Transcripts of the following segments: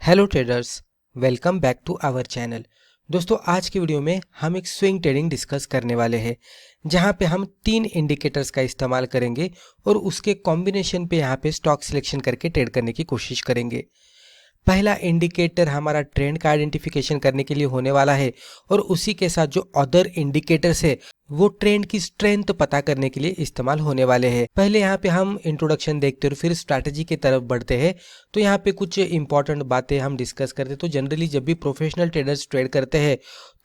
Hello traders, welcome back to our channel. दोस्तों, आज की वीडियो में हम एक स्विंग ट्रेडिंग डिस्कस करने वाले हैं, जहां पे हम 3 इंडिकेटर्स का इस्तेमाल करेंगे और उसके कॉम्बिनेशन पे यहां पे स्टॉक सिलेक्शन करके ट्रेड करने की कोशिश करेंगे। पहला इंडिकेटर हमारा ट्रेंड का आइडेंटिफिकेशन करने के लिए होने वाला है और उसी के साथ जो अदर इंडिकेटर्स है वो ट्रेंड की स्ट्रेंथ पता करने के लिए इस्तेमाल होने वाले हैं। पहले यहाँ पे हम इंट्रोडक्शन देखते हैं और फिर स्ट्रैटेजी की तरफ बढ़ते हैं। तो यहाँ पे कुछ इंपॉर्टेंट बातें हम डिस्कस करते हैं। तो जनरली जब भी प्रोफेशनल ट्रेडर्स ट्रेड करते हैं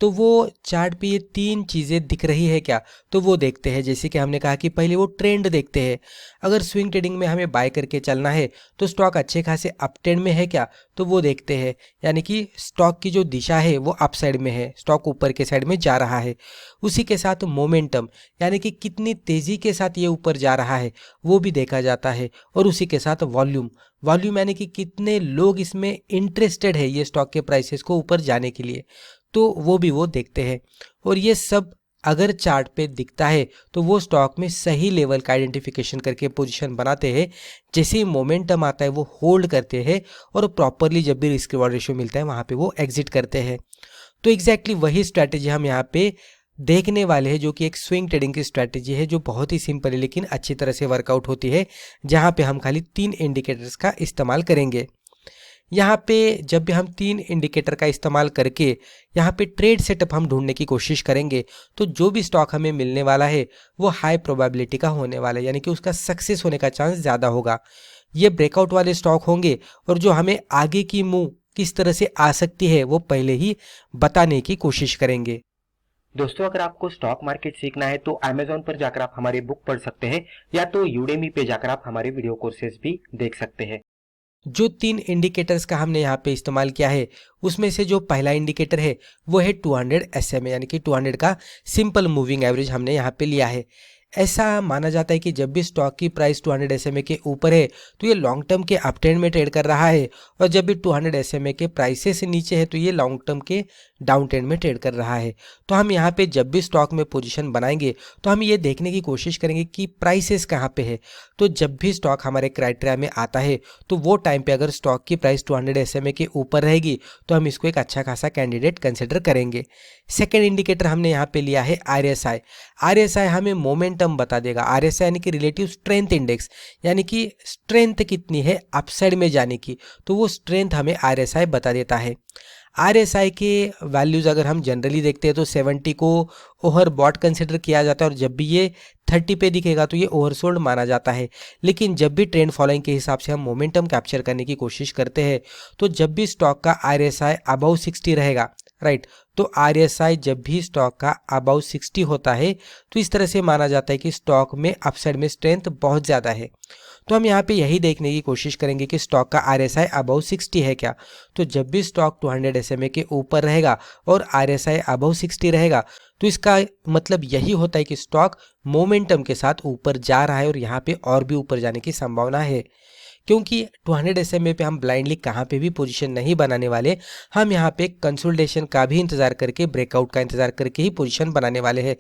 तो वो चार्ट पे ये 3 चीज़ें दिख रही है क्या, तो वो देखते हैं। जैसे कि हमने कहा कि पहले वो ट्रेंड देखते हैं। अगर स्विंग ट्रेडिंग में हमें बाय करके चलना है तो स्टॉक अच्छे खासे अप ट्रेंड में है क्या, तो वो देखते हैं। यानी कि स्टॉक की जो दिशा है वो अप साइड में है, स्टॉक ऊपर के साइड में जा रहा है। उसी के साथ मोमेंटम, यानी कि कितनी तेज़ी के साथ ये ऊपर जा रहा है, वो भी देखा जाता है। और उसी के साथ वॉल्यूम, वॉल्यूम यानी कि कितने लोग इसमें इंटरेस्टेड है ये स्टॉक के प्राइसेस को ऊपर जाने के लिए, तो वो भी वो देखते हैं। और ये सब अगर चार्ट पे दिखता है तो वो स्टॉक में सही लेवल का आइडेंटिफिकेशन करके पोजीशन बनाते हैं। जैसे ही मोमेंटम आता है वो होल्ड करते हैं और प्रॉपरली जब भी रिस्क रिवॉर्ड रेशियो मिलता है वहाँ पे वो एग्जिट करते हैं। तो एग्जैक्टली वही स्ट्रैटेजी हम यहाँ पे देखने वाले हैं, जो कि एक स्विंग ट्रेडिंग की स्ट्रैटेजी है, जो बहुत ही सिंपल है लेकिन अच्छी तरह से वर्कआउट होती है। जहाँ पे हम खाली 3 इंडिकेटर्स का इस्तेमाल करेंगे। यहाँ पे जब भी हम 3 इंडिकेटर का इस्तेमाल करके यहाँ पे ट्रेड सेटअप हम ढूंढने की कोशिश करेंगे, तो जो भी स्टॉक हमें मिलने वाला है वो हाई प्रोबेबिलिटी का होने वाला है, यानी कि उसका सक्सेस होने का चांस ज़्यादा होगा। ये ब्रेकआउट वाले स्टॉक होंगे और जो हमें आगे की मूव किस तरह से आ सकती है वो पहले ही बताने की कोशिश करेंगे। दोस्तों, अगर आपको स्टॉक मार्केट सीखना है तो अमेज़न पर जाकर आप हमारे बुक पढ़ सकते हैं या तो यूडेमी पे जाकर आप हमारे वीडियो कोर्सेज भी देख सकते हैं। जो 3 इंडिकेटर्स का हमने यहाँ पे इस्तेमाल किया है उसमें से जो पहला इंडिकेटर है वो है 200 SMA, यानी कि 200 का सिंपल मूविंग एवरेज हमने यहाँ पे लिया है। ऐसा माना जाता है कि जब भी स्टॉक की प्राइस 200 SMA के ऊपर है तो ये लॉन्ग टर्म के अप ट्रेंड में ट्रेड कर रहा है, और जब भी 200 SMA के प्राइसेस से नीचे है तो ये लॉन्ग टर्म के डाउन ट्रेंड में ट्रेड कर रहा है। तो हम यहाँ पे जब भी स्टॉक में पोजीशन बनाएंगे तो हम ये देखने की कोशिश करेंगे कि प्राइसेस कहाँ पे है। तो जब भी स्टॉक हमारे क्राइटेरिया में आता है तो वो टाइम पे अगर स्टॉक की प्राइस 200 SMA के ऊपर रहेगी तो हम इसको एक अच्छा खासा कैंडिडेट कंसिडर करेंगे। सेकेंड इंडिकेटर हमने यहाँ पे लिया है RSI। RSI हमें मोमेंटम बता देगा। RSI यानी कि रिलेटिव स्ट्रेंथ इंडेक्स, यानी कि स्ट्रेंथ कितनी है अपसाइड में जाने की, तो वो स्ट्रेंथ हमें RSI बता देता है। RSI के वैल्यूज़ अगर हम जनरली देखते हैं तो 70 को ओवरबॉट कंसिडर किया जाता है, और जब भी ये 30 पे दिखेगा तो ये ओवरसोल्ड माना जाता है। लेकिन जब भी ट्रेंड फॉलोइंग के हिसाब से हम मोमेंटम कैप्चर करने की कोशिश करते हैं तो जब भी स्टॉक का RSI अबव 60 रहेगा, राइट, तो RSI जब भी स्टॉक का अबव 60 होता है तो इस तरह से माना जाता है कि स्टॉक में अपसाइड में स्ट्रेंथ बहुत ज़्यादा है। तो हम यहाँ पे यही देखने की कोशिश करेंगे कि स्टॉक का RSI अबव 60 है क्या। तो जब भी स्टॉक 200 SMA के ऊपर रहेगा और RSI अबव 60 रहेगा तो इसका मतलब यही होता है कि स्टॉक मोमेंटम के साथ ऊपर जा रहा है और यहाँ पे और भी ऊपर जाने की संभावना है। क्योंकि 200 SMA पे हम ब्लाइंडली कहाँ पे भी पोजीशन नहीं बनाने वाले, हम यहाँ पे कंसोलिडेशन का भी इंतजार करके, ब्रेकआउट का इंतजार करके ही पोजीशन बनाने वाले हैं।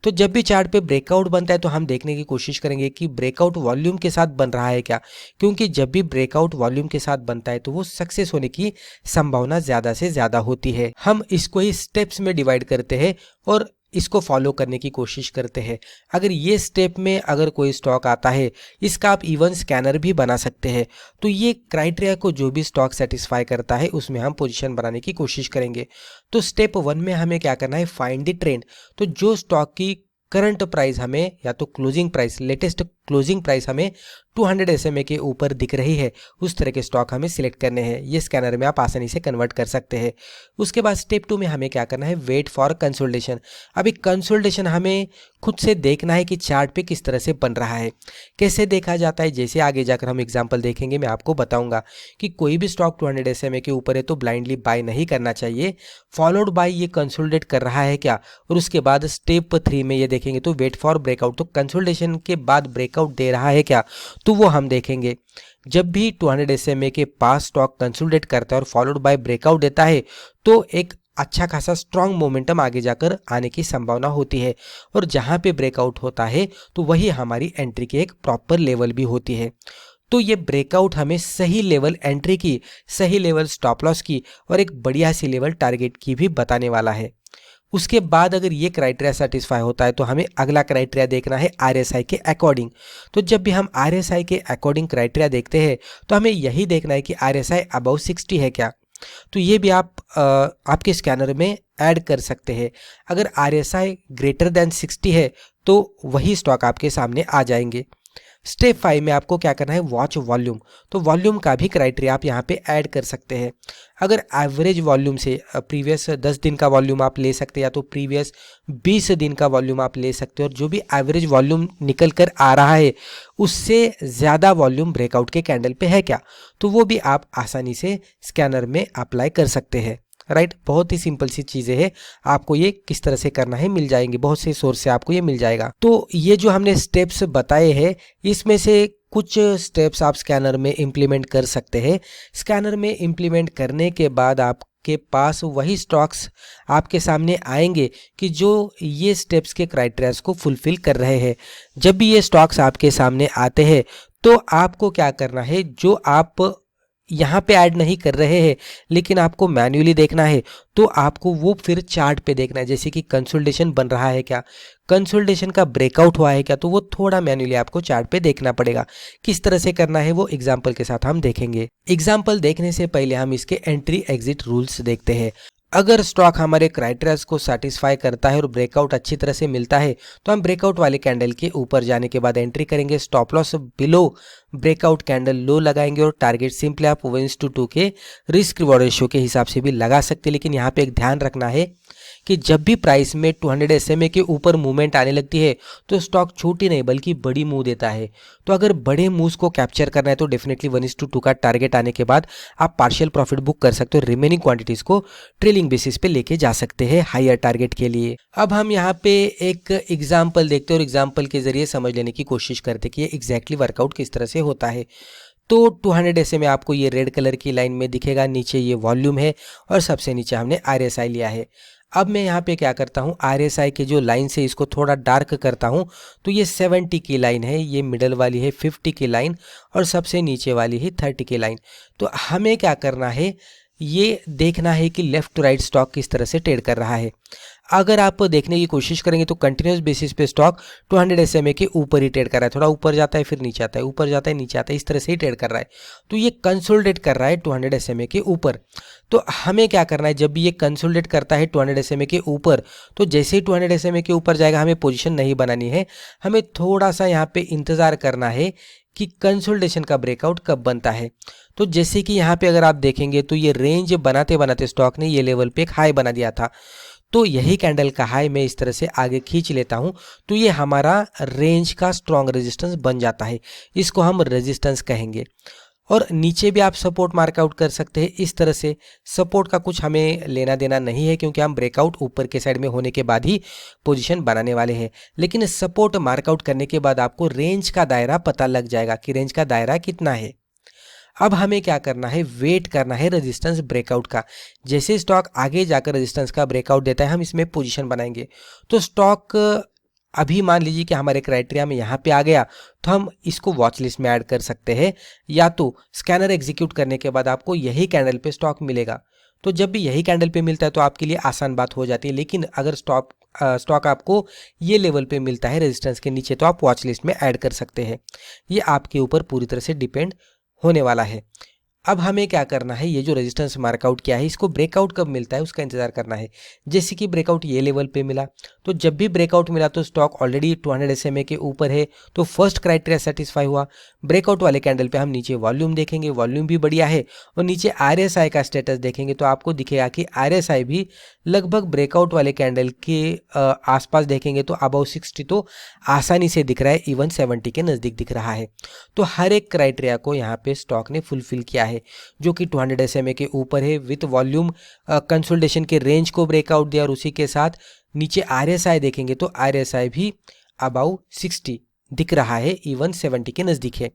तो जब भी चार्ट पे ब्रेकआउट बनता है तो हम देखने की कोशिश करेंगे कि ब्रेकआउट वॉल्यूम के साथ बन रहा है क्या, क्योंकि जब भी ब्रेकआउट वॉल्यूम के साथ बनता है तो वो सक्सेस होने की संभावना ज़्यादा से ज़्यादा होती है। हम इसको ही स्टेप्स में डिवाइड करते हैं और इसको फॉलो करने की कोशिश करते हैं। अगर ये स्टेप में अगर कोई स्टॉक आता है, इसका आप इवन स्कैनर भी बना सकते हैं। तो ये क्राइटेरिया को जो भी स्टॉक सेटिस्फाई करता है उसमें हम पोजीशन बनाने की कोशिश करेंगे। तो स्टेप 1 में हमें क्या करना है, फाइंड द ट्रेंड। तो जो स्टॉक की करंट प्राइस हमें, या तो closing price, latest closing price हमें 200 SMA के ऊपर दिख रही है, उस तरह के स्टॉक हमें सिलेक्ट करने हैं। ये स्कैनर में आप आसानी से कन्वर्ट कर सकते हैं। उसके बाद स्टेप 2 में हमें क्या करना है, वेट फॉर कंसोलिडेशन। अभी कंसोलिडेशन हमें खुद से देखना है कि चार्ट पे किस तरह से बन रहा है। कैसे देखा जाता है, जैसे आगे जाकर हम एग्जाम्पल देखेंगे, मैं आपको बताऊंगा कि कोई भी स्टॉक 200 SMA के ऊपर है तो ब्लाइंडली बाय नहीं करना चाहिए। फॉलोड बाय ये कंसोलिडेट कर रहा है क्या, और उसके बाद स्टेप 3 में ये देखेंगे तो वेट फॉर ब्रेकआउट। तो कंसोलिडेशन के बाद ब्रेकआउट दे रहा है क्या, तो वो हम देखेंगे। जब भी 200 SMA के पास स्टॉक कंसोलिडेट करता है और फॉलोड बाय ब्रेकआउट देता है तो एक अच्छा खासा स्ट्रॉन्ग मोमेंटम आगे जाकर आने की संभावना होती है, और जहां पे ब्रेकआउट होता है तो वही हमारी एंट्री की एक प्रॉपर लेवल भी होती है। तो ये ब्रेकआउट हमें सही लेवल एंट्री की, सही लेवल स्टॉप लॉस की और एक बढ़िया सी लेवल टारगेट की भी बताने वाला है। उसके बाद अगर ये क्राइटेरिया सेटिस्फाई होता है तो हमें अगला क्राइटेरिया देखना है आरएसआई के अकॉर्डिंग। तो जब भी हम आरएसआई के अकॉर्डिंग क्राइटेरिया देखते हैं तो हमें यही देखना है कि आरएसआई अबव 60 है क्या। तो ये भी आप आपके स्कैनर में ऐड कर सकते हैं। अगर आरएसआई ग्रेटर देन 60 है तो वही स्टॉक आपके सामने आ जाएंगे। स्टेप 5 में आपको क्या करना है, वॉच वॉल्यूम। तो वॉल्यूम का भी क्राइटेरिया आप यहाँ पे ऐड कर सकते हैं। अगर एवरेज वॉल्यूम से प्रीवियस 10 दिन का वॉल्यूम आप ले सकते हैं या तो प्रीवियस 20 दिन का वॉल्यूम आप ले सकते हो और जो भी एवरेज वॉल्यूम निकल कर आ रहा है उससे ज़्यादा वॉल्यूम ब्रेकआउट के कैंडल पे है क्या, तो वो भी आप आसानी से स्कैनर में अप्लाई कर सकते हैं। राइट, बहुत ही सिंपल सी चीज़ें हैं। आपको ये किस तरह से करना है मिल जाएंगे, बहुत से सोर्स से आपको ये मिल जाएगा। तो ये जो हमने स्टेप्स बताए हैं इसमें से कुछ स्टेप्स आप स्कैनर में इम्प्लीमेंट कर सकते हैं। स्कैनर में इम्प्लीमेंट करने के बाद आपके पास वही स्टॉक्स आपके सामने आएंगे कि जो ये स्टेप्स के क्राइटेरियाज को फुलफिल कर रहे हैं। जब भी ये स्टॉक्स आपके सामने आते हैं तो आपको क्या करना है, जो आप यहाँ पे ऐड नहीं कर रहे हैं लेकिन आपको मैन्युअली देखना है तो आपको वो फिर चार्ट पे देखना है। जैसे कि कंसोलिडेशन बन रहा है क्या, कंसोलिडेशन का ब्रेकआउट हुआ है क्या, तो वो थोड़ा मैन्युअली आपको चार्ट पे देखना पड़ेगा। किस तरह से करना है वो एग्जाम्पल के साथ हम देखेंगे। एग्जाम्पल देखने से पहले हम इसके एंट्री एग्जिट रूल्स देखते हैं। अगर स्टॉक हमारे क्राइटेरियाज को सेटिस्फाई करता है और ब्रेकआउट अच्छी तरह से मिलता है तो हम ब्रेकआउट वाले कैंडल के ऊपर जाने के बाद एंट्री करेंगे। Stop loss below breakout candle low लगाएंगे और टारगेट सिंपली आप 1:2 के रिस्क रिवॉर्ड रेशियो के हिसाब से भी लगा सकते हैं। लेकिन यहाँ पे एक ध्यान रखना है कि जब भी प्राइस में 200 SMA के ऊपर मूवमेंट आने लगती है तो स्टॉक छोटी नहीं बल्कि बड़ी मूव देता है। तो अगर बड़े मूव्स को कैप्चर करना है तो डेफिनेटली 1:2 का टारगेट आने के बाद आप पार्शियल प्रॉफिट बुक कर सकते हो। रिमेनिंग क्वांटिटीज को ट्रेलिंग बेसिस पे लेके जा सकते हैं हायर टारगेट के लिए। अब हम यहाँ पे एक एग्जाम्पल देखते हैं और एग्जाम्पल के जरिए समझ लेने की कोशिश करते हैं कि ये एग्जैक्टली वर्कआउट किस तरह से होता है। तो 200 SMA आपको ये रेड कलर की लाइन में दिखेगा, नीचे ये वॉल्यूम है और सबसे नीचे हमने RSI लिया है। अब मैं यहाँ पे क्या करता हूँ, RSI के जो लाइन से इसको थोड़ा डार्क करता हूँ। तो ये 70 की लाइन है, ये मिडल वाली है 50 की लाइन और सबसे नीचे वाली है 30 की लाइन। तो हमें क्या करना है, ये देखना है कि लेफ्ट टू राइट स्टॉक किस तरह से ट्रेड कर रहा है। अगर आप देखने की कोशिश करेंगे तो कंटिन्यूस बेसिस पे स्टॉक 200 SMA के ऊपर ही ट्रेड कर रहा है। थोड़ा ऊपर जाता है फिर नीचे आता है, ऊपर जाता है नीचे आता है, इस तरह से ही ट्रेड कर रहा है। तो ये कंसोलिडेट कर रहा है 200 SMA के ऊपर। तो हमें क्या करना है, जब भी ये कंसोलिडेट करता है 200 SMA के ऊपर तो जैसे ही 200 SMA के ऊपर जाएगा हमें पोजीशन नहीं बनानी है, हमें थोड़ा सा यहाँ पे इंतज़ार करना है कि कंसोलिडेशन का ब्रेकआउट कब बनता है। तो जैसे कि यहाँ पे अगर आप देखेंगे तो ये रेंज बनाते बनाते स्टॉक ने ये लेवल पे एक हाई बना दिया था। तो यही कैंडल का हाई मैं इस तरह से आगे खींच लेता हूँ तो ये हमारा रेंज का स्ट्रॉन्ग रेजिस्टेंस बन जाता है, इसको हम रेजिस्टेंस कहेंगे। और नीचे भी आप सपोर्ट मार्कआउट कर सकते हैं इस तरह से। सपोर्ट का कुछ हमें लेना देना नहीं है क्योंकि हम ब्रेकआउट ऊपर के साइड में होने के बाद ही पोजीशन बनाने वाले हैं। लेकिन सपोर्ट मार्कआउट करने के बाद आपको रेंज का दायरा पता लग जाएगा कि रेंज का दायरा कितना है। अब हमें क्या करना है, वेट करना है रेजिस्टेंस ब्रेकआउट का। जैसे स्टॉक आगे जाकर रेजिस्टेंस का ब्रेकआउट देता है हम इसमें पोजीशन बनाएंगे। तो स्टॉक अभी मान लीजिए कि हमारे क्राइटेरिया में यहाँ पे आ गया तो हम इसको वॉच लिस्ट में ऐड कर सकते हैं, या तो स्कैनर एग्जीक्यूट करने के बाद आपको यही कैंडल पे स्टॉक मिलेगा। तो जब भी यही कैंडल पे मिलता है तो आपके लिए आसान बात हो जाती है। लेकिन अगर स्टॉक आपको ये लेवल पे मिलता है रेजिस्टेंस के नीचे तो आप वॉच लिस्ट में ऐड कर सकते हैं। ये आपके ऊपर पूरी तरह से डिपेंड होने वाला है। अब हमें क्या करना है, ये जो रेजिस्टेंस मार्कआउट किया है इसको ब्रेकआउट कब मिलता है उसका इंतजार करना है। जैसे कि ब्रेकआउट ये लेवल पे मिला तो जब भी ब्रेकआउट मिला तो स्टॉक ऑलरेडी 200 SMA के ऊपर है तो फर्स्ट क्राइटेरिया सेटिस्फाई हुआ। ब्रेकआउट वाले कैंडल पे हम नीचे वॉल्यूम देखेंगे, वॉल्यूम भी बढ़िया है और नीचे RSI का स्टेटस देखेंगे तो आपको दिखेगा कि RSI भी लगभग ब्रेकआउट वाले कैंडल के आसपास देखेंगे तो अबव 60 तो आसानी से दिख रहा है, इवन 70 के नज़दीक दिख रहा है। तो हर एक क्राइटेरिया को यहाँ पे स्टॉक ने फुलफिल किया है जो कि 200 SMA के ऊपर है विथ वॉल्यूम, कंसोलिडेशन के रेंज को ब्रेकआउट दिया और उसी के साथ नीचे RSI देखेंगे तो RSI भी अबाउ 60 दिख रहा है, इवन 70 के नज़दीक है।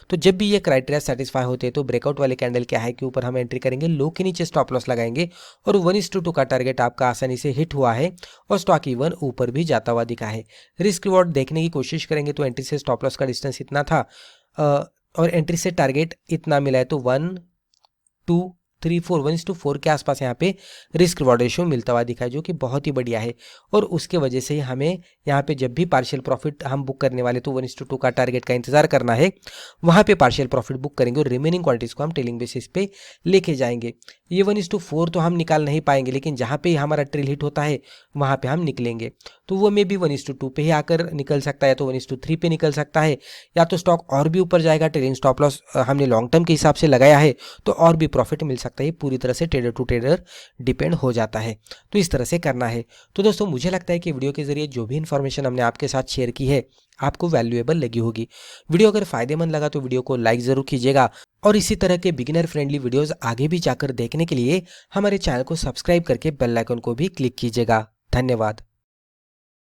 तो जब भी ये क्राइटेरिया सेटिस्फाई होते हैं तो ब्रेकआउट वाले कैंडल के हाई के ऊपर हम एंट्री करेंगे, लो के नीचे स्टॉप लॉस लगाएंगे और 1:2 का टारगेट आपका आसानी से हिट हुआ है और स्टॉक इवन ऊपर भी जाता हुआ दिखा है। रिस्क रिवॉर्ड देखने की कोशिश करेंगे तो एंट्री से स्टॉप लॉस का डिस्टेंस इतना था और एंट्री से टारगेट इतना मिला है तो 1 2 3 4 1:4 के आसपास यहाँ पे रिस्क रिवॉर्ड रेशियो मिलता हुआ दिखा है, जो कि बहुत ही बढ़िया है। और उसके वजह से हमें यहाँ पे जब भी पार्शियल प्रॉफिट हम बुक करने वाले तो 1:2 का टारगेट का इंतजार करना है, वहाँ पे पार्शियल प्रॉफिट बुक करेंगे और रिमेनिंग क्वांटिटीज को हम टेलिंग बेसिस पे लेके जाएंगे। ये 1:4 तो हम निकाल नहीं पाएंगे, लेकिन जहाँ पे हमारा ट्रेल हिट होता है वहाँ पे हम निकलेंगे। तो वो मे बी 1:2 पे ही आकर निकल सकता है, तो 1:3 पे निकल सकता है, या तो स्टॉक और भी ऊपर जाएगा। ट्रेलिंग स्टॉप लॉस हमने लॉन्ग टर्म के हिसाब से लगाया है तो और भी प्रॉफिट मिल सकता है। पूरी तरह से ट्रेडर टू ट्रेडर डिपेंड हो जाता है, तो इस तरह से करना है। तो दोस्तों मुझे लगता है कि वीडियो के जरिए जो भी इन्फॉर्मेशन हमने आपके साथ शेयर की है आपको वैल्यूएबल लगी होगी। वीडियो अगर फायदेमंद लगा तो वीडियो को लाइक ज़रूर कीजिएगा, और इसी तरह के बिगिनर फ्रेंडली वीडियोस आगे भी जाकर देखने के लिए हमारे चैनल को सब्सक्राइब करके बेल आइकन को भी क्लिक कीजिएगा। धन्यवाद।